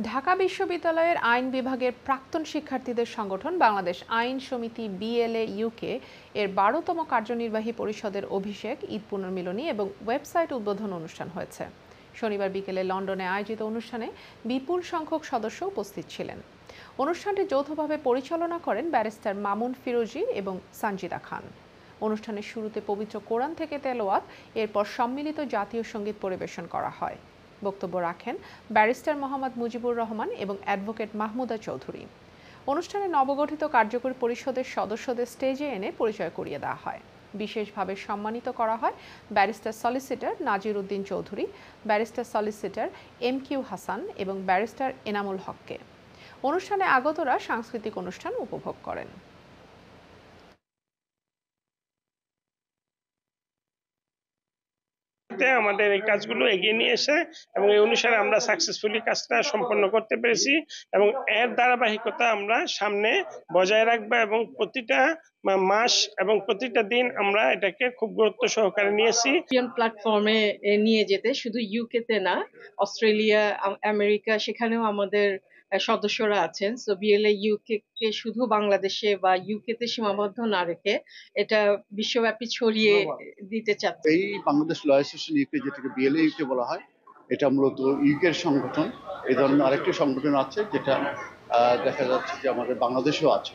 ঢাকা বিশ্ববিদ্যালয়ের আইন বিভাগের প্রাক্তন শিক্ষার্থীদের সংগঠন বাংলাদেশ আইন সমিতি বিএলএ ইউকে এর ১২তম কার্যনির্বাহী পরিষদের অভিষেক ঈদ পুনর্মিলনী এবং ওয়েবসাইট উদ্বোধন অনুষ্ঠান হয়েছে। শনিবার বিকেলে লন্ডনে আয়োজিত অনুষ্ঠানে বিপুল সংখ্যক সদস্য উপস্থিত ছিলেন। অনুষ্ঠানটি যৌথভাবে পরিচালনা করেন ব্যারিস্টার মামুন ফিরোজী এবং সানজিদা খান। অনুষ্ঠানের শুরুতে পবিত্র কোরআন থেকে তেলাওয়াত, এরপর সম্মিলিত জাতীয় সঙ্গীত পরিবেশন করা হয়। বক্তব্য রাখেন ব্যারিস্টার মোহাম্মদ মুজিবুর রহমান এবং অ্যাডভোকেট মাহমুদা চৌধুরী। অনুষ্ঠানে নবগঠিত কার্যকরী পরিষদের সদস্যদের স্টেজে এনে পরিচয় করিয়ে দেওয়া হয়। বিশেষভাবে সম্মানিত করা হয় barrister solicitor Nazir Uddin Chowdhury, barrister solicitor MQ Hasan এবং ব্যারিস্টার এনামুল হককে। অনুষ্ঠানে আগতরা সাংস্কৃতিক অনুষ্ঠান উপভোগ করেন। আমাদের এই কাজগুলো এগিয়ে নিয়ে এসে এবং এই অনুসারে আমরা সাকসেসফুলি কাজটা সম্পন্ন করতে পেরেছি এবং এর ধারাবাহিকতা আমরা সামনে বজায় রাখবো এবং প্রতিটা মাস এবং প্রতিটা দিন আমরা এটাকে খুব গুরুত্ব সহকারে নিয়েছি। প্ল্যাটফর্মে নিয়ে যেতে শুধু ইউকে তে না, অস্ট্রেলিয়া, আমেরিকা, সেখানেও আমাদের সদস্যরা আছেন। সো বিএলএ ইউকে কে শুধু বাংলাদেশে বা ইউকে তে সীমাবদ্ধ না রেখে এটা বিশ্বব্যাপী ছড়িয়ে দিতে চাচ্ছে। এই বাংলাদেশ ল অ্যাসোসিয়েশন ইউকে, যেটাকে বিএলএ ইউকে বলা হয়, এটা মূলত ইউকের সংগঠন। এই ধরনের আরেকটি সংগঠন আছে যেটা দেখা যাচ্ছে যে আমাদের বাংলাদেশেও আছে।